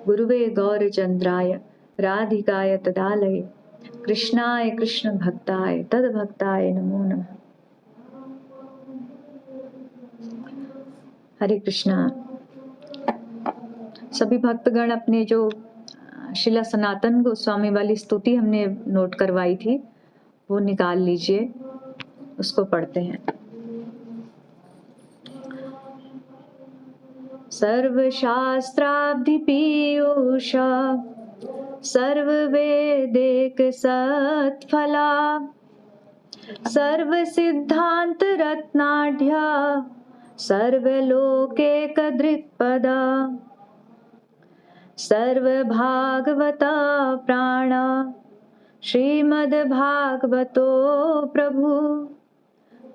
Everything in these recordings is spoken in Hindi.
गुरुवे गौरचंद्राय राधिकाय तदालये कृष्णाय कृष्ण भक्ताय तद भक्ताय नमो नमः। हरे कृष्णा। सभी भक्तगण अपने जो शिला सनातन गोस्वामी वाली स्तुति हमने नोट करवाई थी वो निकाल लीजिए, उसको पढ़ते हैं। सर्वशास्त्राब्धि पीयूषा सर्ववेदेक सत्फला सर्वसिद्धांत रत्नाढ्या सर्वलोकैक दृक्पदा सर्वभागवता प्राण श्रीमद्भागवतो प्रभु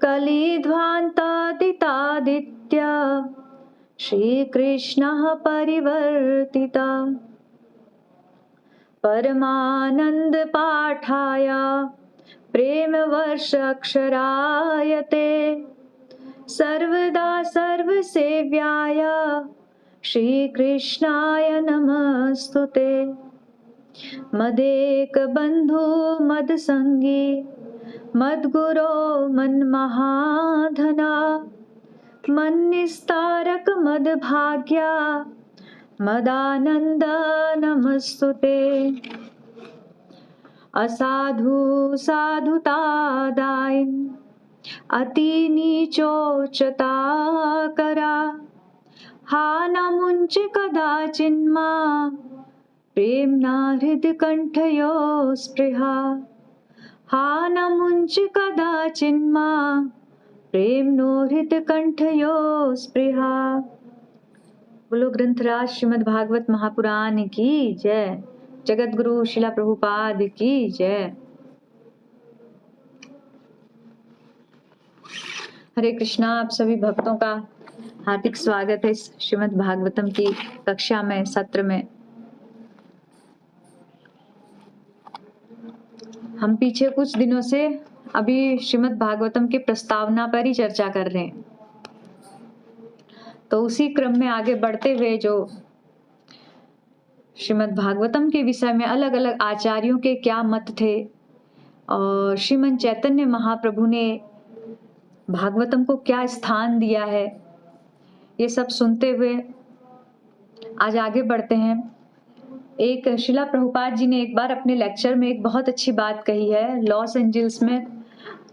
कलिध्वान्तादितादित्य श्रीकृष्णः परिवर्तिता परमानंद पाठाय प्रेम वर्ष अक्षरायते सर्वदा सर्वसेव्याय श्रीकृष्णाय नमस्तुते। मदेक बंधु मदसंगी मद्गुरो मन्महाधना मन्निस्तारक मदभाग्या मदानंद नमस्तुते। असाधु साधुता दायिन अति नीचोचता करा हा न मुंच कदाचिन्मा प्रेमना हृदय कंठयो स्पृहा हा न मुंच कदाचिन्मा प्रेमनो हृदय कंठयो स्पृहा। बोलो ग्रंथराज श्रीमद् भागवत महापुराण की जय। जगत गुरु शिला प्रभुपाद की जय। हरे कृष्णा। आप सभी भक्तों का हार्दिक स्वागत है इस श्रीमद् भागवतम की कक्षा में, सत्र में। हम पीछे कुछ दिनों से अभी श्रीमद् भागवतम की प्रस्तावना पर ही चर्चा कर रहे हैं, तो उसी क्रम में आगे बढ़ते हुए जो श्रीमद् भागवतम के विषय में अलग अलग आचार्यों के क्या मत थे और श्रीमन चैतन्य महाप्रभु ने भागवतम को क्या स्थान दिया है, ये सब सुनते हुए आज आगे बढ़ते हैं। एक शिला प्रभुपाद जी ने एक बार अपने लेक्चर में एक बहुत अच्छी बात कही है, लॉस एंजल्स में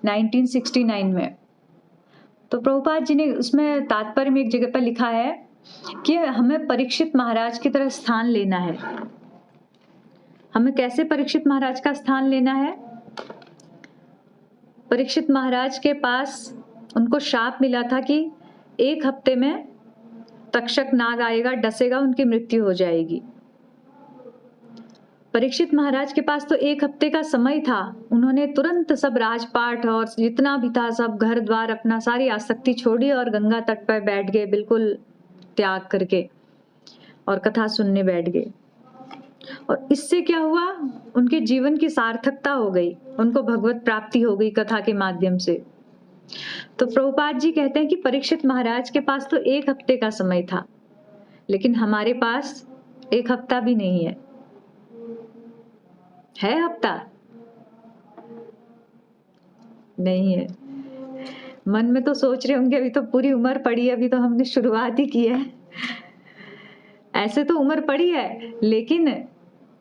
1969 में। तो प्रभुपाद जी ने उसमें तात्पर्य में एक जगह पर लिखा है कि हमें परीक्षित महाराज की तरह स्थान लेना है। हमें कैसे परीक्षित महाराज का स्थान लेना है? परीक्षित महाराज के पास उनको शाप मिला था कि 1 हफ्ते में तक्षक नाग आएगा, डसेगा, उनकी मृत्यु हो जाएगी। परीक्षित महाराज के पास तो 1 हफ्ते का समय था। उन्होंने तुरंत सब राजपाट और जितना भी था सब घर द्वार अपना सारी आसक्ति छोड़ी और गंगा तट पर बैठ गए, बिल्कुल त्याग करके, और कथा सुनने बैठ गए। और इससे क्या हुआ? उनके जीवन की सार्थकता हो गई, उनको भगवत प्राप्ति हो गई कथा के माध्यम से। तो प्रभुपाद जी कहते हैं कि परीक्षित महाराज के पास तो 1 हफ्ते का समय था, लेकिन हमारे पास 1 हफ्ता भी नहीं है। है हफ्ता? नहीं है। मन में तो सोच रहे होंगे अभी तो पूरी उम्र पड़ी है, अभी तो हमने शुरुआत ही की है। ऐसे तो उम्र पड़ी है, लेकिन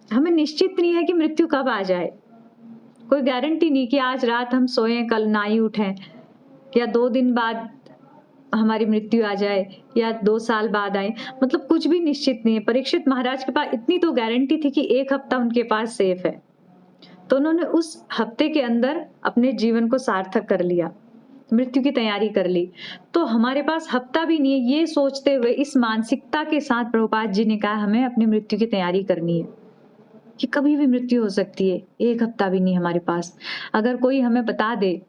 हमें निश्चित नहीं है कि मृत्यु कब आ जाए। कोई गारंटी नहीं कि आज रात हम सोएं कल ना ही उठें, या 2 दिन बाद हमारी मृत्यु आ जाए, या 2 साल बाद आए, मतलब कुछ भी निश्चित नहीं है। परीक्षित महाराज के पास इतनी तो गारंटी थी कि 1 हफ्ता उनके पास सेफ है, तो उन्होंने उस हफ्ते के अंदर अपने जीवन को सार्थक कर लिया, मृत्यु की तैयारी कर ली। तो हमारे पास हफ्ता भी नहीं है। ये सोचते हुए, इस मानसिकता के साथ प्रभुपाद जी ने कहा हमें अपनी मृत्यु की तैयारी करनी है कि कभी भी मृत्यु हो सकती है। 1 हफ्ता भी नहीं हमारे पास। अगर कोई हमें बता दे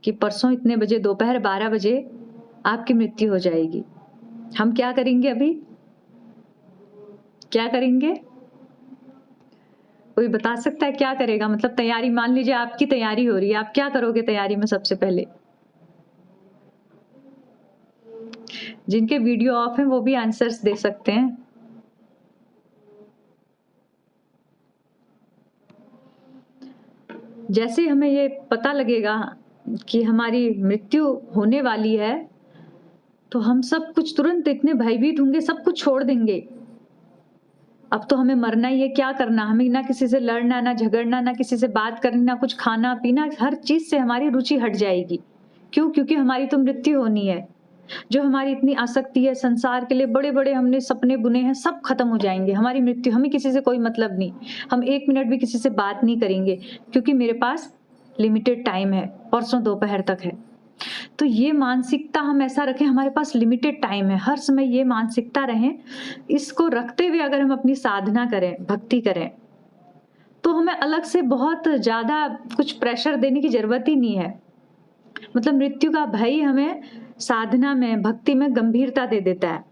कि परसों इतने बजे, दोपहर 12 बजे आपकी मृत्यु हो जाएगी, हम क्या करेंगे? अभी क्या करेंगे? कोई बता सकता है क्या करेगा? मतलब तैयारी, मान लीजिए आपकी तैयारी हो रही है, आप क्या करोगे तैयारी में? सबसे पहले जिनके वीडियो ऑफ हैं वो भी आंसर्स दे सकते हैं। जैसे हमें ये पता लगेगा कि हमारी मृत्यु होने वाली है, तो हम सब कुछ तुरंत इतने भयभीत होंगे, सब कुछ छोड़ देंगे। अब तो हमें मरना ही है, क्या करना, हमें ना किसी से लड़ना, ना झगड़ना, ना किसी से बात करनी, ना कुछ खाना पीना, हर चीज से हमारी रुचि हट जाएगी। क्यों? क्योंकि हमारी तो मृत्यु होनी है। जो हमारी इतनी आसक्ति है संसार के लिए, बड़े बड़े हमने सपने बुने हैं, सब खत्म हो जाएंगे। हमारी मृत्यु, हमें किसी से कोई मतलब नहीं, हम 1 मिनट भी किसी से बात नहीं करेंगे, क्योंकि मेरे पास लिमिटेड टाइम है, परसों दोपहर तक है। तो ये मानसिकता हम ऐसा रखें, हमारे पास लिमिटेड टाइम है, हर समय ये मानसिकता रहें। इसको रखते हुए अगर हम अपनी साधना करें, भक्ति करें, तो हमें अलग से बहुत ज्यादा कुछ प्रेशर देने की जरूरत ही नहीं है। मतलब मृत्यु का भय हमें साधना में, भक्ति में गंभीरता दे देता है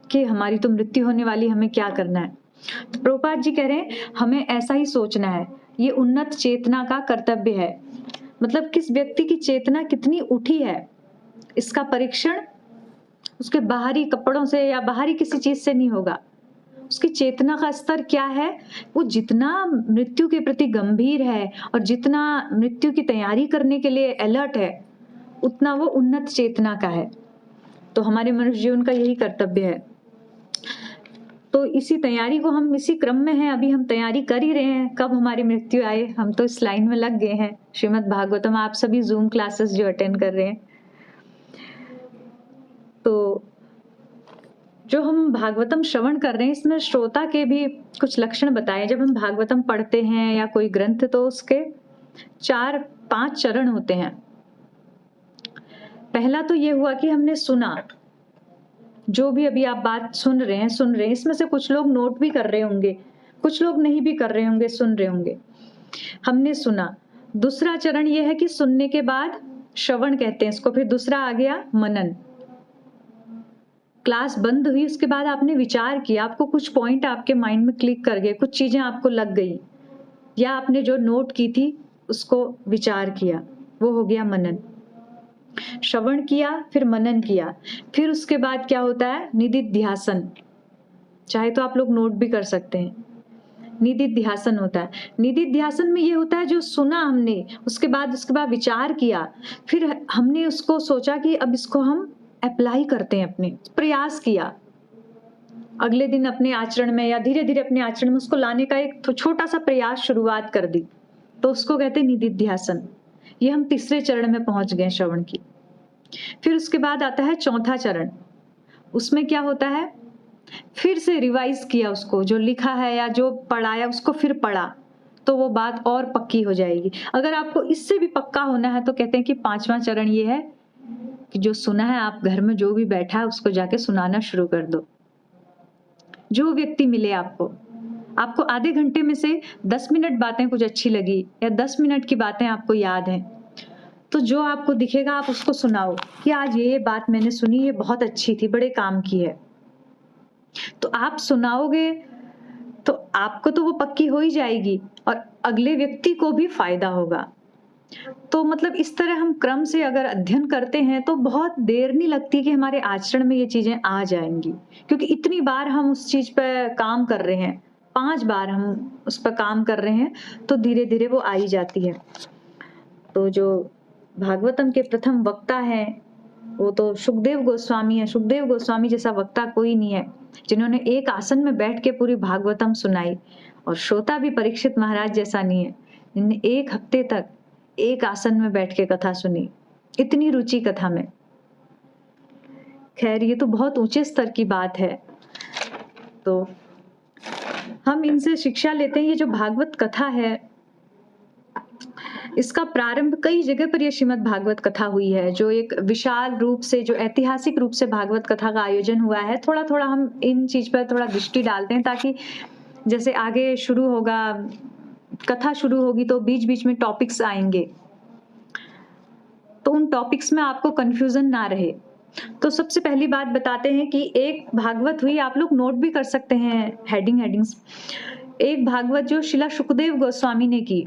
कि हमारी तो मृत्यु होने वाली, हमें क्या करना है। तो प्रभुपाद जी कह रहे हैं हमें ऐसा ही सोचना है, ये उन्नत चेतना का कर्तव्य है। मतलब किस व्यक्ति की चेतना कितनी उठी है, इसका परीक्षण उसके बाहरी कपड़ों से या बाहरी किसी चीज से नहीं होगा। उसकी चेतना का स्तर क्या है, वो जितना मृत्यु के प्रति गंभीर है और जितना मृत्यु की तैयारी करने के लिए अलर्ट है, उतना वो उन्नत चेतना का है। तो हमारे मनुष्य जीवन का यही कर्तव्य है। तो इसी तैयारी को हम इसी क्रम में हैं, अभी हम तैयारी कर ही रहे हैं, कब हमारी मृत्यु आए, हम तो इस लाइन में लग गए हैं। श्रीमद् भागवतम आप सभी जूम क्लासेस जो अटेंड कर रहे हैं, तो जो हम भागवतम श्रवण कर रहे हैं, इसमें श्रोता के भी कुछ लक्षण बताए। जब हम भागवतम पढ़ते हैं या कोई ग्रंथ, तो उसके 4-5 चरण होते हैं। पहला तो ये हुआ कि हमने सुना, जो भी अभी आप बात सुन रहे हैं, इसमें से कुछ लोग नोट भी कर रहे होंगे, कुछ लोग नहीं भी कर रहे होंगे, सुन रहे होंगे। हमने सुना। दूसरा चरण ये है कि सुनने के बाद श्रवण कहते हैं इसको, फिर दूसरा आ गया मनन। क्लास बंद हुई, उसके बाद आपने विचार किया, आपको कुछ पॉइंट आपके माइंड में क्लिक कर गए, कुछ चीजें आपको लग गई, या आपने जो नोट की थी उसको विचार किया, वो हो गया मनन। श्रवण किया, फिर मनन किया, फिर उसके बाद क्या होता है, निदिध्यासन। चाहे तो आप लोग नोट भी कर सकते हैं। निदिध्यासन होता है। निदिध्यासन में ये होता है जो सुना हमने, उसके बाद विचार किया, फिर हमने उसको सोचा कि अब इसको हम अप्लाई करते हैं, अपने प्रयास किया, अगले दिन अपने आचरण में या धीरे धीरे अपने आचरण में उसको लाने का एक छोटा सा प्रयास शुरुआत कर दी, तो उसको कहते हैं निदिध्यासन। ये हम तीसरे चरण में पहुंच गए श्रवण की। फिर उसके बाद आता है चौथा चरण। उसमें क्या होता है, फिर से रिवाइज किया, उसको जो लिखा है या जो पढ़ाया उसको फिर पढ़ा, तो वो बात और पक्की हो जाएगी। अगर आपको इससे भी पक्का होना है तो कहते हैं कि 5वां चरण ये है कि जो सुना है, आप घर में जो भी बैठा है उसको जाके सुनाना शुरू कर दो। जो व्यक्ति मिले आपको आधे घंटे में से 10 मिनट बातें कुछ अच्छी लगी या 10 मिनट की बातें आपको याद हैं, तो जो आपको दिखेगा आप उसको सुनाओ कि आज ये बात मैंने सुनी, ये बहुत अच्छी थी, बड़े काम की है। तो आप सुनाओगे तो आपको तो वो पक्की हो ही जाएगी और अगले व्यक्ति को भी फायदा होगा। तो मतलब इस तरह हम क्रम से अगर अध्ययन करते हैं तो बहुत देर नहीं लगती कि हमारे आचरण में ये चीजें आ जाएंगी, क्योंकि इतनी बार हम उस चीज पर काम कर रहे हैं, 5 बार हम उस पर काम कर रहे हैं, तो धीरे धीरे वो आ ही जाती है। तो जो भागवतम के प्रथम वक्ता हैं वो तो सुखदेव गोस्वामी है। सुखदेव गोस्वामी जैसा वक्ता कोई नहीं है, जिन्होंने एक आसन में बैठ के पूरी भागवतम सुनाई। और श्रोता भी परीक्षित महाराज जैसा नहीं है, जिन्होंने 1 हफ्ते तक एक आसन में बैठ के कथा सुनी, इतनी रुचि कथा में। खैर, ये तो बहुत ऊंचे स्तर की बात है। तो हम इनसे शिक्षा लेते हैं। ये जो भागवत कथा है, इसका प्रारंभ कई जगह पर ये श्रीमद् भागवत कथा हुई है, जो एक विशाल रूप से, जो ऐतिहासिक रूप से भागवत कथा का आयोजन हुआ है। थोड़ा थोड़ा हम इन चीज पर थोड़ा दृष्टि डालते हैं, ताकि जैसे आगे शुरू होगा, कथा शुरू होगी, तो बीच बीच में टॉपिक्स आएंगे, तो उन टॉपिक्स में आपको कंफ्यूजन ना रहे। तो सबसे पहली बात बताते हैं कि एक भागवत हुई, आप लोग नोट भी कर सकते हैं हेडिंग्स। एक भागवत जो शिला सुखदेव गोस्वामी ने की,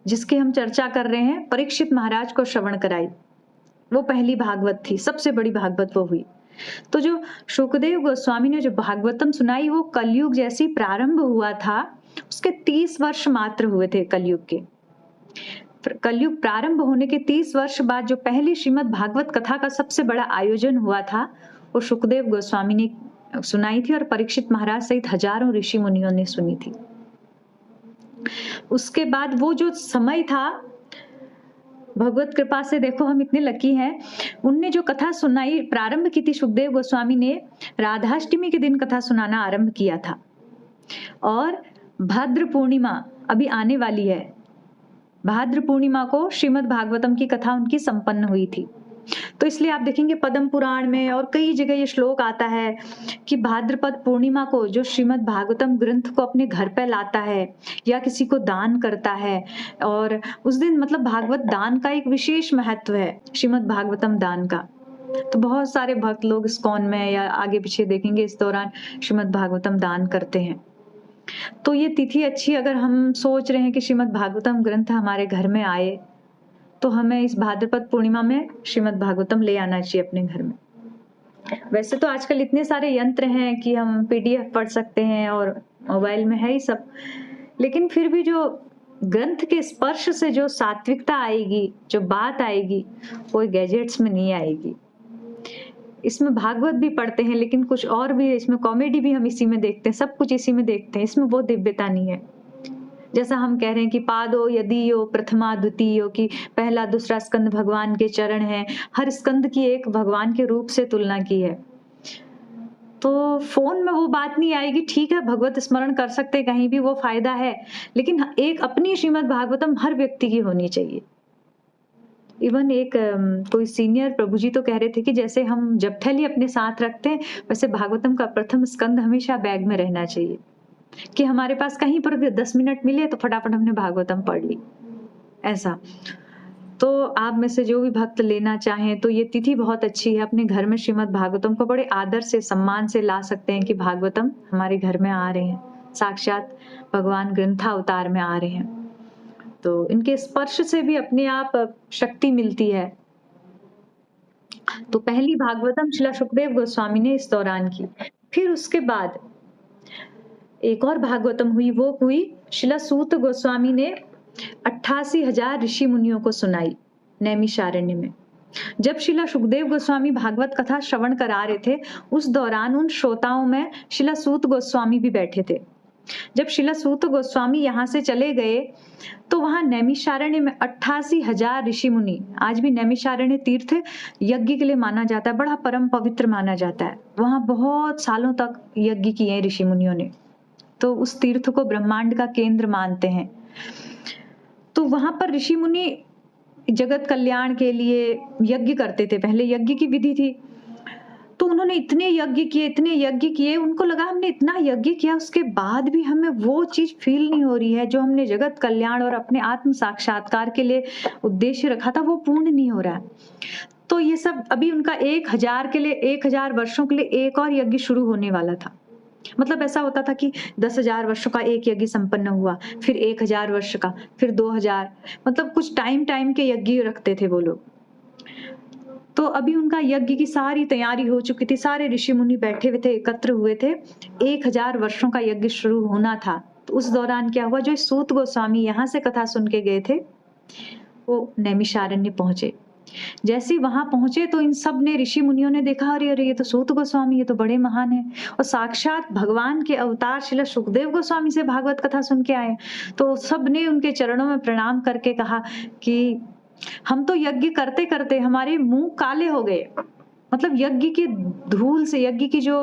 जिसकी हम चर्चा कर रहे हैं, परीक्षित महाराज को श्रवण कराई, वो पहली भागवत थी, सबसे बड़ी भागवत वो हुई। तो जो सुखदेव गोस्वामी ने जो भागवतम सुनाई, वो कलयुग जैसी प्रारंभ हुआ था, उसके 30 वर्ष मात्र हुए थे कलयुग के। कलयुग प्रारंभ होने के 30 वर्ष बाद जो पहली श्रीमद् भागवत कथा का सबसे बड़ा आयोजन हुआ था, वो सुखदेव गोस्वामी ने सुनाई थी और परीक्षित महाराज सहित हजारों ऋषि मुनियों ने सुनी थी। उसके बाद वो जो समय था, भगवत कृपा से देखो हम इतने लकी हैं, उनने जो कथा सुनाई प्रारंभ की थी, सुखदेव गोस्वामी ने राधाष्टमी के दिन कथा सुनाना आरंभ किया था और भाद्र पूर्णिमा अभी आने वाली है, भाद्र पूर्णिमा को श्रीमद् भागवतम की कथा उनकी संपन्न हुई थी। तो इसलिए आप देखेंगे पद्म पुराण में और कई जगह ये श्लोक आता है कि भाद्रपद पूर्णिमा को जो श्रीमद् भागवतम ग्रंथ को अपने घर पे लाता है या किसी को दान करता है, और उस दिन मतलब भागवत दान का एक विशेष महत्व है, श्रीमद् भागवतम दान का। तो बहुत सारे भक्त लोग इस्कॉन में या आगे पीछे देखेंगे इस दौरान श्रीमद् भागवतम दान करते हैं। तो ये तिथि अच्छी, अगर हम सोच रहे हैं कि श्रीमद् भागवतम ग्रंथ हमारे घर में आए तो हमें इस भाद्रपद पूर्णिमा में श्रीमद् भागवतम ले आना चाहिए अपने घर में। वैसे तो आजकल इतने सारे यंत्र हैं कि हम पीडीएफ पढ़ सकते हैं और मोबाइल में है ही सब, लेकिन फिर भी जो ग्रंथ के स्पर्श से जो सात्विकता आएगी, जो बात आएगी, वो गैजेट्स में नहीं आएगी। इसमें भागवत भी पढ़ते हैं लेकिन कुछ और भी, इसमें कॉमेडी भी हम इसी में देखते हैं, सब कुछ इसी में देखते हैं, इसमें वो दिव्यता नहीं है। जैसा हम कह रहे हैं कि पादो यदीयो प्रथमा द्वितीयो, की पहला दूसरा स्कंद भगवान के चरण है, हर स्कंद की एक भगवान के रूप से तुलना की है। तो फोन में वो बात नहीं आएगी। ठीक है, भगवत स्मरण कर सकते हैं कहीं भी, वो फायदा है, लेकिन एक अपनी श्रीमद् भागवतम हर व्यक्ति की होनी चाहिए। इवन एक कोई सीनियर प्रभु जी तो कह रहे थे कि जैसे हम जपथली अपने साथ रखते हैं, वैसे भागवतम का प्रथम स्कंद हमेशा बैग में रहना चाहिए, कि हमारे पास कहीं पर भी 10 मिनट मिले तो फटाफट हमने भागवतम पढ़ ली, ऐसा। तो आप में से जो भी भक्त लेना चाहें तो ये तिथि बहुत अच्छी है, अपने घर में श्रीमद् भागवतम को बड़े आदर से सम्मान से ला सकते हैं कि भागवतम हमारे घर में आ रहे हैं, साक्षात भगवान ग्रंथावतार में आ रहे हैं, तो इनके स्पर्श से भी अपने आप शक्ति मिलती है। तो पहली भागवतम श्रील सुखदेव गोस्वामी ने इस दौरान की। फिर उसके बाद एक और भागवतम हुई, वो हुई श्रील सूत गोस्वामी ने 88,000 ऋषि मुनियों को सुनाई नैमिषारण्य में। जब श्रील सुखदेव गोस्वामी भागवत कथा श्रवण करा रहे थे, उस दौरान उन श्रोताओं में श्रील सूत गोस्वामी भी बैठे थे। जब श्रील सूत गोस्वामी यहाँ से चले गए तो वहां नैमिषारण्य में 88,000 ऋषि मुनि, आज भी नैमिषारण्य तीर्थ यज्ञ के लिए माना जाता है, बड़ा परम पवित्र माना जाता है। वहां बहुत सालों तक यज्ञ किए ऋषि मुनियों ने, तो उस तीर्थ को ब्रह्मांड का केंद्र मानते हैं। तो वहां पर ऋषि मुनि जगत कल्याण के लिए यज्ञ करते थे, पहले यज्ञ की विधि थी। तो उन्होंने इतने यज्ञ किए, उनको लगा हमने इतना यज्ञ किया, उसके बाद भी हमें वो चीज फील नहीं हो रही है जो हमने जगत कल्याण और अपने आत्म साक्षात्कार के लिए उद्देश्य रखा था, वो पूर्ण नहीं हो रहा है। तो ये सब अभी उनका 1000 वर्षों के लिए एक और यज्ञ शुरू होने वाला था। मतलब ऐसा होता था कि 10,000 वर्षों का एक यज्ञ संपन्न हुआ, फिर 1,000 वर्ष का, फिर 2,000, मतलब कुछ टाइम के यज्ञ रखते थे वो लोग। तो अभी उनका यज्ञ की सारी तैयारी हो चुकी थी, सारे ऋषि मुनि बैठे हुए थे, एकत्र हुए थे, 1,000 वर्षों का यज्ञ शुरू होना था। तो उस दौरान क्या हुआ, जो सूत गोस्वामी यहाँ से कथा सुन के गए थे, वो नैमिषारण्य पहुंचे। जैसे वहां पहुंचे तो इन सब ने, ऋषि मुनियों ने देखा, अरे अरे ये तो सूत गोस्वामी, ये तो बड़े महान है, और साक्षात भगवान के अवतार श्रील सुखदेव गोस्वामी से भागवत कथा सुन के आए। तो सब ने उनके चरणों में प्रणाम करके कहा कि हम तो यज्ञ करते करते हमारे मुंह काले हो गए, मतलब यज्ञ की धूल से, यज्ञ की जो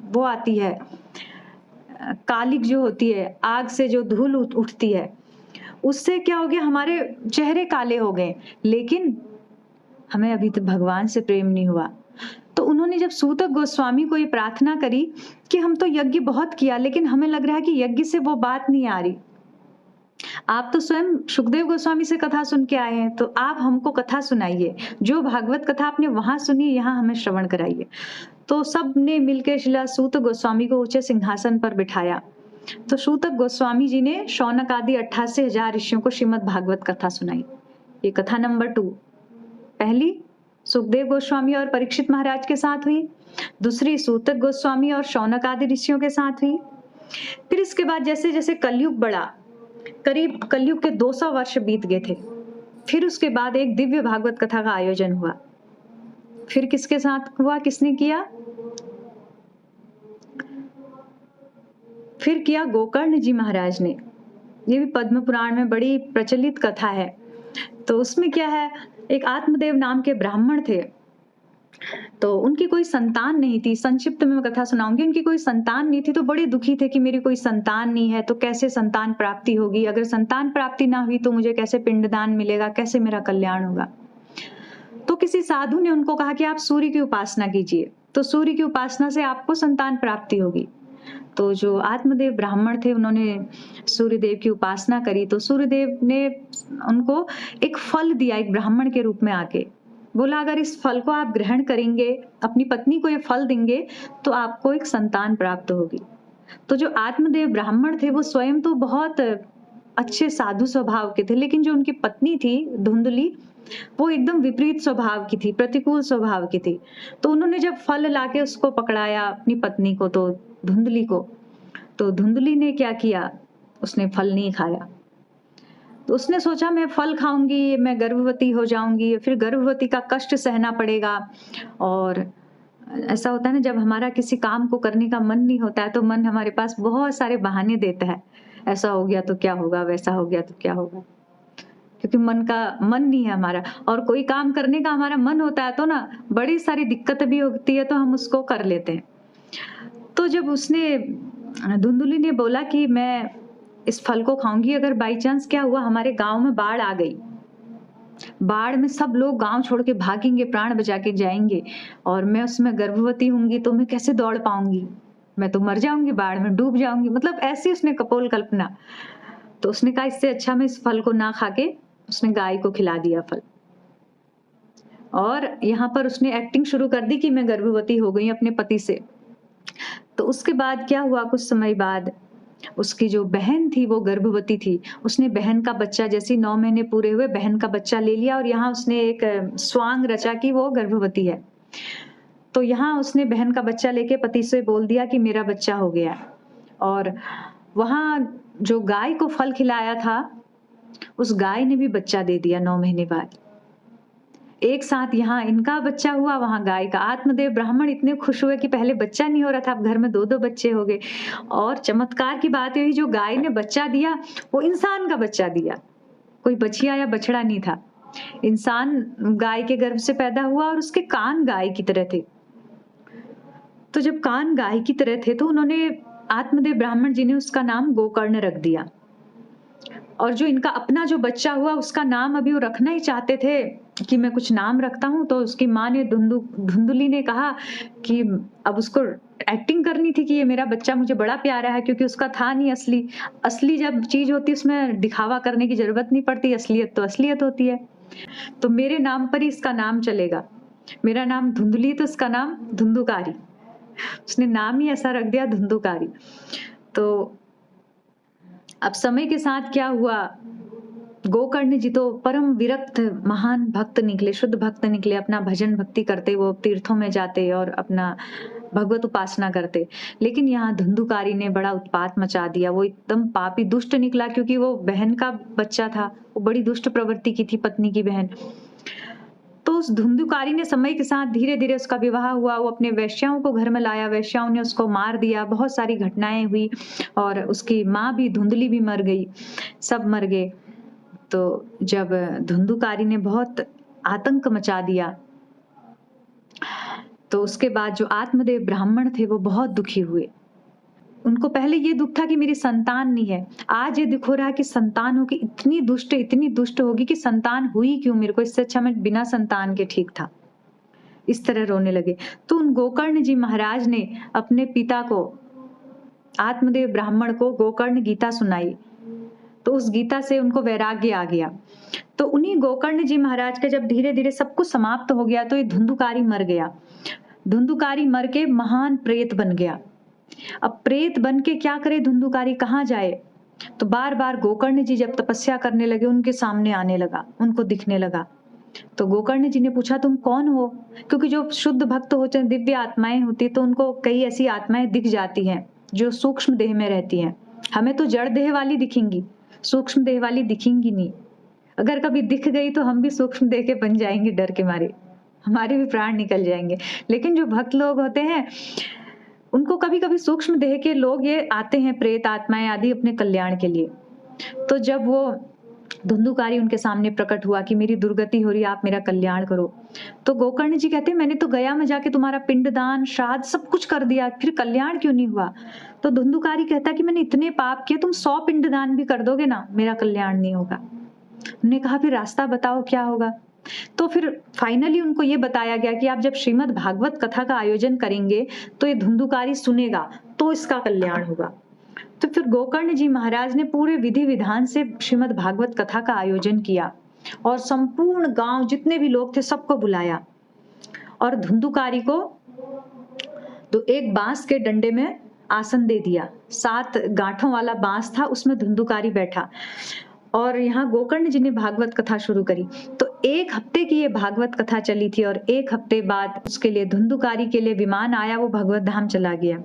वो आती है कालिक जो होती है, आग से जो धूल उठती है, उससे क्या हो गया, हमारे चेहरे काले हो गए, लेकिन हमें अभी तक भगवान से प्रेम नहीं हुआ। तो उन्होंने जब सूतक गोस्वामी को ये प्रार्थना करी कि हम तो यज्ञ बहुत किया, लेकिन हमें लग रहा है कि यज्ञ से वो बात नहीं आ रही, आप तो स्वयं सुखदेव गोस्वामी से कथा सुन के आए हैं, तो आप हमको कथा सुनाइए, जो भागवत कथा आपने वहां सुनी यहाँ हमें श्रवण कराइए। तो सब ने मिलकर श्रील सूत गोस्वामी को ऊंचे सिंहासन पर बिठाया। तो सूतक गोस्वामी जी ने शौनक आदि 88,000 ऋषियों को श्रीमद् भागवत कथा सुनाई। ये कथा नंबर 2, पहली सुखदेव गोस्वामी और परीक्षित महाराज के साथ हुई, दूसरी सूतक गोस्वामी और शौनक आदि ऋषियों के साथ हुई। फिर इसके बाद जैसे जैसे कलयुग बढ़ा, करीब कलयुग के 200 वर्ष बीत गए थे। फिर उसके बाद एक दिव्य भागवत कथा का आयोजन हुआ। फिर किसके साथ हुआ, किसने किया? फिर किया गोकर्ण जी महाराज ने। ये भी पद्म पुराण में बड़ी प्रचलित कथा है। तो उसमें क्या है, एक आत्मदेव नाम के ब्राह्मण थे। तो उनकी कोई संतान नहीं थी। संक्षिप्त में मैं कथा सुनाऊंगी। उनकी कोई संतान नहीं थी, तो बड़े दुखी थे कि मेरी कोई संतान नहीं है, तो कैसे संतान प्राप्ति होगी? अगर संतान प्राप्ति ना हुई तो मुझे कैसे पिंडदान मिलेगा, कैसे मेरा कल्याण होगा? तो किसी साधु ने उनको कहा कि आप सूर्य की उपासना कीजिए, तो सूर्य की उपासना से आपको संतान प्राप्ति होगी। तो जो आत्मदेव ब्राह्मण थे, उन्होंने सूर्यदेव की उपासना करी। तो सूर्यदेव ने उनको एक फल दिया, एक ब्राह्मण के रूप में आके बोला, अगर इस फल को आप ग्रहण करेंगे, अपनी पत्नी को ये फल देंगे, तो आपको एक संतान प्राप्त होगी। तो जो आत्मदेव ब्राह्मण थे वो स्वयं तो बहुत अच्छे साधु स्वभाव के थे, लेकिन जो उनकी पत्नी थी धुंधली, वो एकदम विपरीत स्वभाव की थी, प्रतिकूल स्वभाव की थी। तो उन्होंने जब फल लाके उसको पकड़ाया अपनी पत्नी को, तो धुंधली को, तो धुंधली ने क्या किया, उसने फल नहीं खाया। तो उसने सोचा मैं फल खाऊंगी, मैं गर्भवती हो जाऊंगी, फिर गर्भवती का कष्ट सहना पड़ेगा। और ऐसा होता है ना, जब हमारा किसी काम को करने का मन नहीं होता है तो मन हमारे पास बहुत सारे बहाने देता है। ऐसा हो गया तो क्या होगा, वैसा हो गया तो क्या होगा, क्योंकि मन नहीं है हमारा। और कोई काम करने का हमारा मन होता है तो ना बड़ी सारी दिक्कत भी होती है, तो हम उसको कर लेते हैं। तो जब उसने, धुंधली ने बोला कि मैं इस फल को खाऊंगी, अगर बाई चांस क्या हुआ, हमारे गांव में बाढ़ आ गई, बाढ़ में सब लोग गांव छोड़ के भागेंगे, प्राण बचा के जाएंगे, और मैं उसमें गर्भवती होंगी तो मैं कैसे दौड़ पाऊंगी, मैं तो मर जाऊंगी, बाढ़ में डूब जाऊंगी। मतलब ऐसी उसने कपोल कल्पना। तो उसने कहा इससे अच्छा मैं इस फल को ना खा के, उसने गाय को खिला दिया फल। और यहाँ पर उसने एक्टिंग शुरू कर दी कि मैं गर्भवती हो गई अपने पति से। तो उसके बाद क्या हुआ, कुछ समय बाद उसकी जो बहन थी वो गर्भवती थी। उसने बहन का बच्चा, जैसे 9 महीने पूरे हुए, बहन का बच्चा ले लिया, और यहाँ उसने एक स्वांग रचा कि वो गर्भवती है। तो यहाँ उसने बहन का बच्चा लेके पति से बोल दिया कि मेरा बच्चा हो गया। और वहाँ जो गाय को फल खिलाया था, उस गाय ने भी बच्चा दे दिया 9 महीने बाद। एक साथ यहाँ इनका बच्चा हुआ, वहां गाय का। आत्मदेव ब्राह्मण इतने खुश हुए कि पहले बच्चा नहीं हो रहा था, अब घर में 2-2 बच्चे हो गए। और चमत्कार की बात यही, जो गाय ने बच्चा दिया वो इंसान का बच्चा दिया, कोई बछिया या बछड़ा नहीं था। इंसान गाय के गर्भ से पैदा हुआ, और उसके कान गाय की तरह थे। तो जब कान गाय की तरह थे तो उन्होंने, आत्मदेव ब्राह्मण जी ने उसका नाम गोकर्ण रख दिया। और जो इनका अपना जो बच्चा हुआ उसका नाम अभी वो रखना ही चाहते थे कि मैं कुछ नाम रखता हूँ। तो उसकी माँ ने, धुंधली ने कहा कि अब उसको एक्टिंग करनी थी कि ये मेरा बच्चा मुझे बड़ा प्यारा है, क्योंकि उसका था नहीं असली। असली जब चीज होती है उसमें दिखावा करने की जरूरत नहीं पड़ती, असलियत तो असलियत होती है। तो मेरे नाम पर ही इसका नाम चलेगा, मेरा नाम धुंधली तो इसका नाम धुंधुकारी। उसने नाम ही ऐसा रख दिया, धुंधुकारी। तो अब समय के साथ क्या हुआ, गोकर्ण जी तो परम विरक्त महान भक्त निकले, शुद्ध भक्त निकले। अपना भजन भक्ति करते, वो तीर्थों में जाते और अपना भगवत उपासना करते। लेकिन यहाँ धुंधुकारी ने बड़ा उत्पात मचा दिया। वो एकदम पापी दुष्ट निकला, क्योंकि वो बहन का बच्चा था, वो बड़ी दुष्ट प्रवृत्ति की थी, पत्नी की बहन। तो उस धुंधुकारी ने समय के साथ धीरे धीरे उसका विवाह हुआ, वो अपने वैश्याओं को घर में लाया, वैश्याओं ने उसको मार दिया, बहुत सारी घटनाएं हुई, और उसकी माँ भी, धुंधली भी मर गई, सब मर गए। तो जब धुंधुकारी ने बहुत आतंक मचा दिया, तो उसके बाद जो आत्मदेव ब्राह्मण थे वो बहुत दुखी हुए। उनको पहले ये दुख था कि मेरी संतान नहीं है, आज ये दुख हो रहा है कि संतान होगी, इतनी दुष्ट होगी कि संतान हुई क्यों मेरे को, इससे अच्छा मैं बिना संतान के ठीक था। इस तरह रोने लगे। तो उन गोकर्ण जी महाराज ने अपने पिता को, आत्मदेव ब्राह्मण को, गोकर्ण गीता सुनाई। तो उस गीता से उनको वैराग्य आ गया। तो उन्हीं गोकर्ण जी महाराज का जब धीरे धीरे सब कुछ समाप्त हो गया, तो ये धुंधुकारी मर गया। धुंधुकारी मर के महान प्रेत बन गया। अब प्रेत बन के क्या करे धुंधुकारी, कहाँ जाए? तो बार बार गोकर्ण जी जब तपस्या करने लगे, उनके सामने आने लगा, उनको दिखने लगा। तो गोकर्ण जी ने पूछा तुम कौन हो? क्योंकि जो शुद्ध भक्त होते हैं, दिव्य आत्माएं होती, तो उनको कई ऐसी आत्माएं दिख जाती हैं जो सूक्ष्म देह में रहती हैं। हमें तो जड़ देह वाली दिखेंगी, सूक्ष्म देह वाली दिखेंगी नहीं। अगर कभी दिख गई तो हम भी सूक्ष्म देह के बन जाएंगे, डर के मारे हमारे भी प्राण निकल जाएंगे। लेकिन जो भक्त लोग होते हैं उनको कभी कभी सूक्ष्म देह के लोग ये आते हैं, प्रेत आत्माएं आदि, अपने कल्याण के लिए। तो जब वो धुंधुकारी उनके सामने प्रकट हुआ कि मेरी दुर्गति हो रही है, आप मेरा कल्याण करो, तो गोकर्ण जी कहते हैं मैंने तो गया में जाके तुम्हारा पिंडदान श्राद्ध सब कुछ कर दिया, फिर कल्याण क्यों नहीं हुआ? तो धुंधुकारी कहता कि मैंने इतने पाप किए, तुम 100 पिंडदान भी कर दोगे ना, मेरा कल्याण नहीं होगा। उन्होंने कहा फिर रास्ता बताओ क्या होगा? तो फिर फाइनली उनको ये बताया गया कि आप जब श्रीमद् भागवत कथा का आयोजन करेंगे तो ये धुंधुकारी सुनेगा तो इसका कल्याण होगा। तो फिर गोकर्ण जी महाराज ने पूरे विधि विधान से श्रीमद् भागवत कथा का आयोजन किया और संपूर्ण गांव जितने भी लोग थे सबको बुलाया और धुंधुकारी को तो एक बांस के डंडे में आसन दे दिया। 7 गांठों वाला बांस था, उसमें धुंधुकारी बैठा और यहाँ गोकर्ण जी ने भागवत कथा शुरू करी। तो 1 हफ्ते की ये भागवत कथा चली थी और 1 हफ्ते बाद उसके लिए धुंधुकारी के लिए विमान आया, वो भगवत धाम चला गया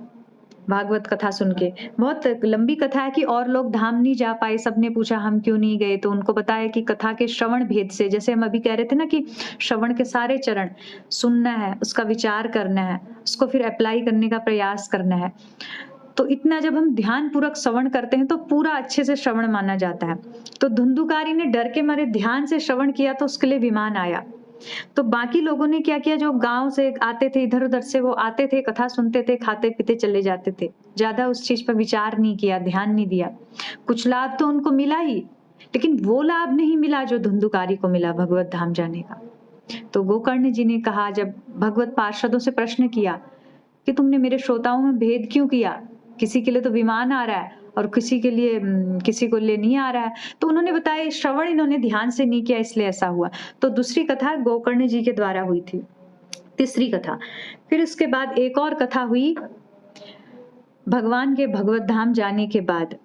भागवत कथा सुन के। बहुत लंबी कथा है कि और लोग धाम नहीं जा पाए, सबने पूछा हम क्यों नहीं गए, तो उनको बताया कि कथा के श्रवण भेद से, जैसे हम अभी कह रहे थे ना कि श्रवण के सारे चरण सुनना है, उसका विचार करना है, उसको फिर अप्लाई करने का प्रयास करना है। तो इतना जब हम ध्यान पूर्वक श्रवण करते हैं तो पूरा अच्छे से श्रवण माना जाता है। तो धुंधुकारी ने डर के मारे ध्यान से श्रवण किया तो उसके लिए विमान आया। तो बाकी लोगों ने क्या किया, जो गांव से आते थे इधर उधर से, वो आते थे, कथा सुनते थे, खाते पीते चले जाते थे, ज्यादा उस चीज पर विचार नहीं किया, ध्यान नहीं दिया। कुछ लाभ तो उनको मिला ही, लेकिन वो लाभ नहीं मिला जो धुंधुकारी को मिला भगवत धाम जाने का। तो गोकर्ण जी ने कहा, जब भगवत पार्षदों से प्रश्न किया कि तुमने मेरे श्रोताओं में भेद क्यों किया, किसी के लिए तो विमान आ रहा है और किसी के लिए किसी को लिए नहीं आ रहा है, तो उन्होंने बताया श्रवण इन्होंने ध्यान से नहीं किया इसलिए ऐसा हुआ। तो दूसरी कथा गोकर्ण जी के द्वारा हुई थी, तीसरी कथा। फिर इसके बाद एक और कथा हुई भगवान के भगवत धाम जाने के बाद।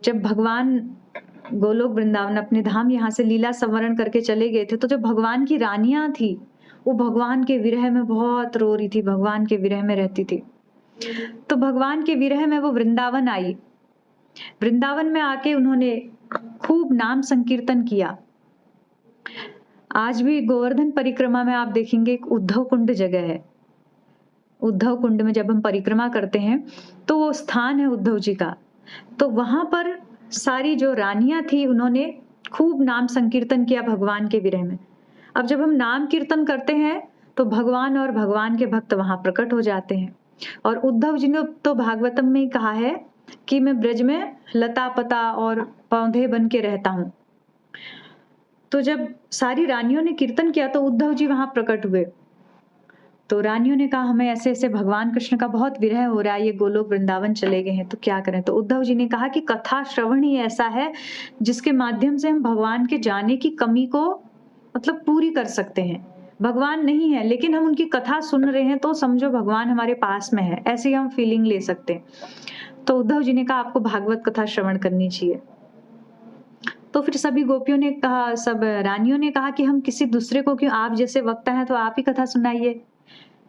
जब भगवान गोलोक वृंदावन अपने धाम यहाँ से लीला संवरण करके चले गए थे, तो जो भगवान की रानियां थी वो भगवान के विरह में बहुत रो रही थी, भगवान के विरह में रहती थी। तो भगवान के विरह में वो वृंदावन आई। वृंदावन में आके उन्होंने खूब नाम संकीर्तन किया। आज भी गोवर्धन परिक्रमा में आप देखेंगे एक उद्धव कुंड जगह है। उद्धव कुंड में जब हम परिक्रमा करते हैं तो वो स्थान है उद्धव जी का। तो वहां पर सारी जो रानियां थी उन्होंने खूब नाम संकीर्तन किया भगवान के विरह में। अब जब हम नाम कीर्तन करते हैं तो भगवान और भगवान के भक्त वहां प्रकट हो जाते हैं। और उद्धव जी ने तो भागवतम में ही कहा है कि मैं ब्रज में लता पता और पौधे बन के रहता हूं। तो जब सारी रानियों ने कीर्तन किया तो उद्धव जी वहां प्रकट हुए। तो रानियों ने कहा हमें ऐसे ऐसे भगवान कृष्ण का बहुत विरह हो रहा है, ये गोलोक वृंदावन चले गए हैं, तो क्या करें? तो उद्धव जी ने कहा कि कथा श्रवण ही ऐसा है जिसके माध्यम से हम भगवान के जाने की कमी को मतलब पूरी कर सकते हैं। भगवान नहीं है लेकिन हम उनकी कथा सुन रहे हैं तो समझो भगवान हमारे पास में है, ऐसी हम फीलिंग ले सकते हैं। तो उद्धव जी ने कहा आपको भागवत कथा श्रवण करनी चाहिए। तो फिर सभी गोपियों ने कहा, सब रानियों ने कहा कि हम किसी दूसरे को क्यों, आप जैसे वक्ता हैं तो आप ही कथा सुनाइए,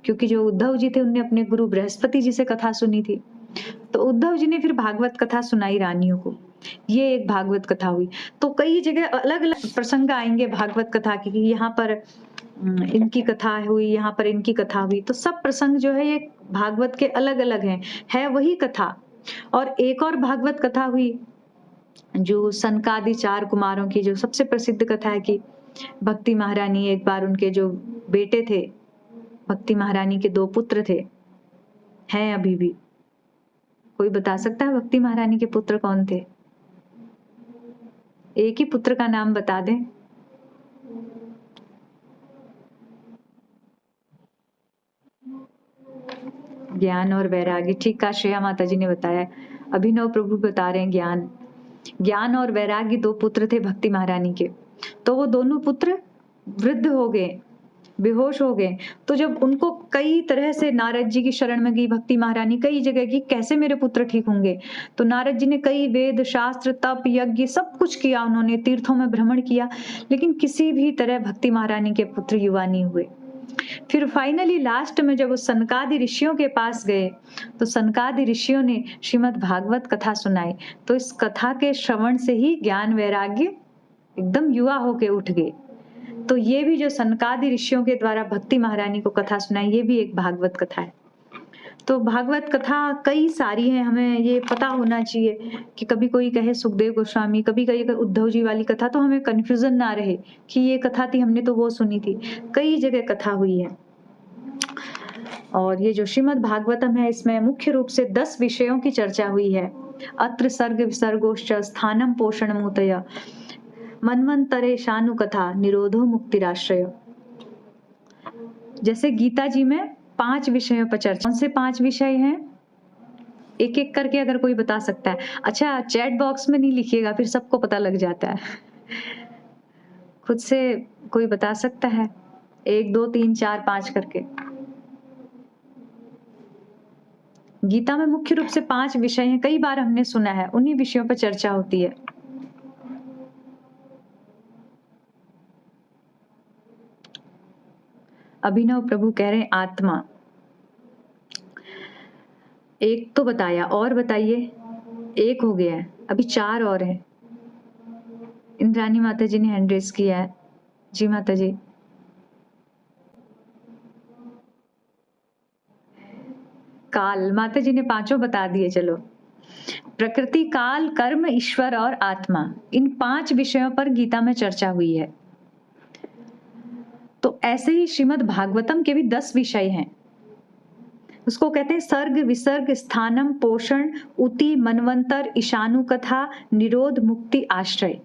क्योंकि जो उद्धव जी थे उनने अपने गुरु बृहस्पति जी से कथा सुनी थी। तो उद्धव जी ने फिर भागवत कथा सुनाई रानियों को। ये एक भागवत कथा हुई। तो कई जगह अलग अलग प्रसंग आएंगे भागवत कथा की, यहाँ पर इनकी कथा हुई, यहाँ पर इनकी कथा हुई। तो सब प्रसंग जो है ये भागवत के अलग अलग हैं, है वही कथा। और एक और भागवत कथा हुई जो सनकादि 4 कुमारों की, जो सबसे प्रसिद्ध कथा है कि भक्ति महारानी, एक बार उनके जो बेटे थे, भक्ति महारानी के 2 पुत्र थे, हैं अभी भी। कोई बता सकता है भक्ति महारानी के पुत्र कौन थे? एक ही पुत्र का नाम बता दें। ज्ञान और वैराग्य, ठीक कहा, श्रेया माता जी ने बताया। अभिनव प्रभु बता रहे हैं ज्ञान और वैराग्य 2 पुत्र थे भक्ति महारानी के। तो वो दोनों पुत्र वृद्ध हो गए, बेहोश हो गए। तो जब उनको कई तरह से नारद जी की शरण में गई भक्ति महारानी, कई जगह की कैसे मेरे पुत्र ठीक होंगे, तो नारद जी ने कई वेद शास्त्र तप यज्ञ सब कुछ किया, उन्होंने तीर्थों में भ्रमण किया, लेकिन किसी भी तरह भक्ति महारानी के पुत्र युवा नहीं हुए। फिर फाइनली लास्ट में जब वो सनकादि ऋषियों के पास गए तो सनकादि ऋषियों ने श्रीमद् भागवत कथा सुनाई। तो इस कथा के श्रवण से ही ज्ञान वैराग्य एकदम युवा होके उठ गए। तो ये भी जो सनकादि ऋषियों के द्वारा भक्ति महारानी को कथा सुनाई, ये भी एक भागवत कथा है। तो भागवत कथा कई सारी हैं, हमें ये पता होना चाहिए कि कभी कोई कहे सुखदेव गोस्वामी, कभी कहीं उद्धव जी वाली कथा, तो हमें कंफ्यूजन ना रहे कि ये कथा थी, हमने तो वो सुनी थी। कई जगह कथा हुई है। और ये जो श्रीमद् भागवतम है, इसमें मुख्य रूप से 10 विषयों की चर्चा हुई है। अत्र सर्ग विसर्गोश्च स्थानम पोषण मूतय मन्वंतरे शानु कथा निरोधो मुक्तिराश्रय। जैसे गीता जी में 5 विषयों पर चर्चा। कौन से 5 विषय हैं? एक एक करके अगर कोई बता सकता है। अच्छा, चैट बॉक्स में नहीं लिखिएगा, फिर सबको पता लग जाता है। खुद से कोई बता सकता है? 1 2 3 4 5 करके। गीता में मुख्य रूप से 5 विषय हैं, कई बार हमने सुना है, उन्हीं विषयों पर चर्चा होती है। अभिनव प्रभु कह रहे हैं आत्मा। एक तो बताया, और बताइए। एक हो गया है, अभी 4 और हैं। इंद्रानी माता जी ने हैंड रेज किया है। जी माता जी। काल, माता जी ने 5 बता दिए। चलो, प्रकृति, काल, कर्म, ईश्वर और आत्मा, इन 5 विषयों पर गीता में चर्चा हुई है। तो ऐसे ही श्रीमद् भागवतम के भी 10 विषय हैं। उसको कहते हैं सर्ग विसर्ग स्थानम पोषण उति मनवंतर ईशानु कथा निरोध मुक्ति आश्रय।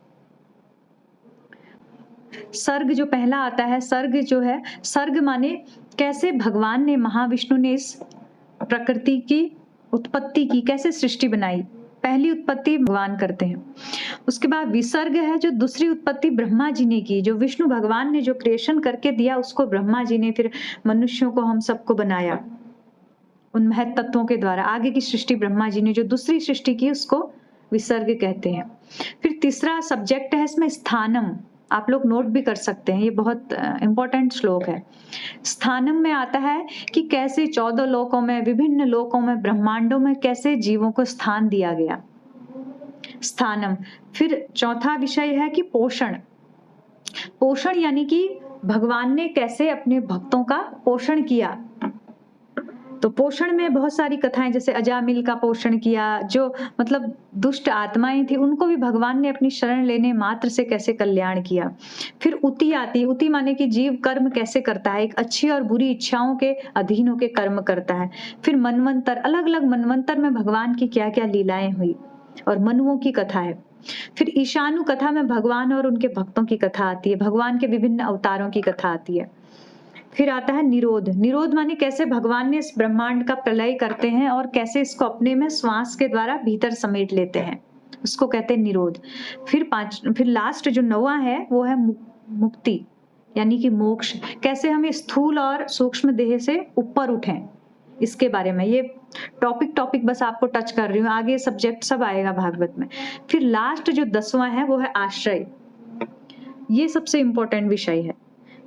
सर्ग जो पहला आता है, सर्ग जो है, सर्ग माने कैसे भगवान ने, महाविष्णु ने इस प्रकृति की उत्पत्ति की, कैसे सृष्टि बनाई। पहली उत्पत्ति भगवान करते हैं। उसके बाद विसर्ग है, जो दूसरी उत्पत्ति ब्रह्मा जी ने की, जो विष्णु भगवान ने जो क्रिएशन करके दिया, उसको ब्रह्मा जी ने फिर मनुष्यों को, हम सबको बनाया उन महत तत्वों के द्वारा। आगे की सृष्टि ब्रह्मा जी ने जो दूसरी सृष्टि की, उसको विसर्ग कहते हैं। फिर तीसरा सब्जेक्ट है इसमें स्थानम, आप लोग नोट भी कर सकते हैं, ये बहुत इंपॉर्टेंट श्लोक है। स्थानम में आता है कि कैसे 14 लोकों में, विभिन्न लोकों में, ब्रह्मांडों में कैसे जीवों को स्थान दिया गया, स्थानम। फिर चौथा विषय है कि पोषण। पोषण यानी कि भगवान ने कैसे अपने भक्तों का पोषण किया। तो पोषण में बहुत सारी कथाएं, जैसे अजामिल का पोषण किया, जो मतलब दुष्ट आत्माएं थी, उनको भी भगवान ने अपनी शरण लेने मात्र से कैसे कल्याण किया। फिर उति आती है, उति माने कि जीव कर्म कैसे करता है, एक अच्छी और बुरी इच्छाओं के अधीन होकर कर्म करता है। फिर मनवंतर, अलग अलग मनवंतर में भगवान की क्या क्या लीलाएं हुई, और मनुओं की कथा है। फिर ईशानु कथा में भगवान और उनके भक्तों की कथा आती है, भगवान के विभिन्न अवतारों की कथा आती है। फिर आता है निरोध। निरोध माने कैसे भगवान ने इस ब्रह्मांड का प्रलय करते हैं और कैसे इसको अपने में श्वास के द्वारा भीतर समेट लेते हैं, उसको कहते हैं निरोध। फिर लास्ट जो 9वां है वो है मुक्ति, यानी कि मोक्ष, कैसे हमें स्थूल और सूक्ष्म देह से ऊपर उठें, इसके बारे में। ये टॉपिक बस आपको टच कर रही हूँ, आगे सब्जेक्ट सब आएगा भागवत में। फिर लास्ट जो 10वां है वो है आश्रय। ये सबसे इंपॉर्टेंट विषय है,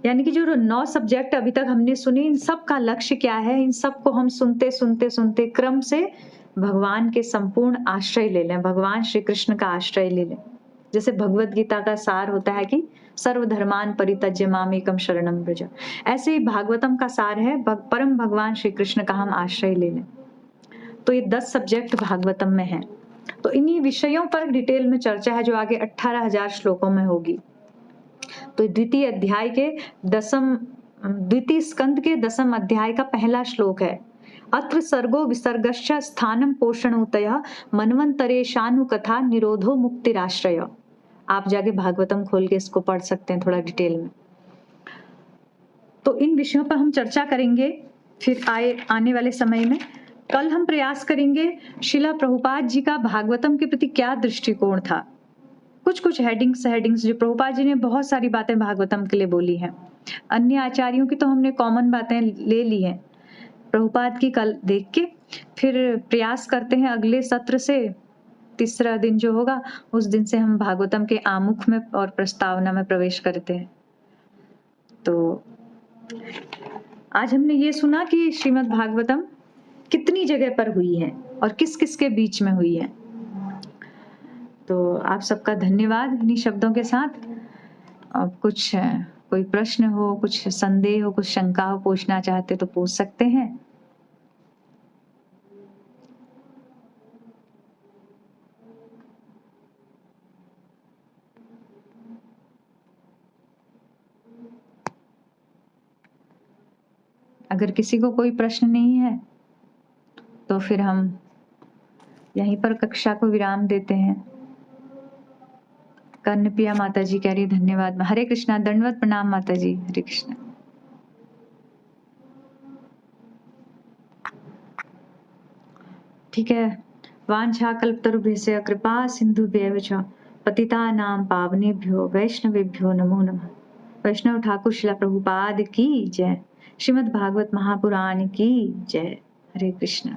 यानी कि जो 9 सब्जेक्ट अभी तक हमने सुनी, इन सब का लक्ष्य क्या है, इन सब को हम सुनते सुनते सुनते क्रम से भगवान के संपूर्ण आश्रय ले लें, भगवान श्री कृष्ण का आश्रय ले लें। जैसे भगवत गीता का सार होता है कि सर्वधर्मान परित्यज्य मामेकम शरणम व्रज, ऐसे ही भागवतम का सार है परम भगवान श्री कृष्ण का हम आश्रय ले लें। तो ये 10 सब्जेक्ट भागवतम में है। तो इन्हीं विषयों पर डिटेल में चर्चा है, जो आगे 18,000 श्लोकों में होगी। तो द्वितीय स्कंद के 10th अध्याय का पहला श्लोक है, अत्र सर्गो विसर्गश्च स्थानम पोषणोतयः मन्वंतरेशानु कथा निरोधो मुक्तिराश्रय। आप जाके भागवतम खोल के इसको पढ़ सकते हैं थोड़ा डिटेल में। तो इन विषयों पर हम चर्चा करेंगे फिर आने वाले समय में। कल हम प्रयास करेंगे शिला प्रभुपाद जी का भागवतम के प्रति क्या दृष्टिकोण था, कुछ हेडिंग्स जो प्रभुपाद जी ने बहुत सारी बातें भागवतम के लिए बोली हैं। अन्य आचार्यों की तो हमने कॉमन बातें ले ली हैं, प्रभुपाद की कल देख के फिर प्रयास करते हैं अगले सत्र से, तीसरा दिन जो होगा उस दिन से हम भागवतम के आमुख में और प्रस्तावना में प्रवेश करते हैं। तो आज हमने ये सुना कि श्रीमद् भागवतम कितनी जगह पर हुई है और किस किस के बीच में हुई है। तो आप सबका धन्यवाद इन्हीं शब्दों के साथ। अब कुछ कोई प्रश्न हो, कुछ संदेह हो, कुछ शंका हो, पूछना चाहते तो पूछ सकते हैं। अगर किसी को कोई प्रश्न नहीं है तो फिर हम यहीं पर कक्षा को विराम देते हैं। कर्णप्रिया माता जी कह रही धन्यवाद। हरे कृष्णा, दंडवत प्रणाम माता जी। हरे कृष्णा। ठीक है। वांछा कल्पतरुभ्यश्च कृपा सिन्धुभ्येव च पतितानां पावनेभ्यो वैष्णवेभ्यो नमो नमः। वैष्णव ठाकुर श्रील प्रभुपाद की जय। श्रीमद् भागवत महापुराण की जय। हरे कृष्णा।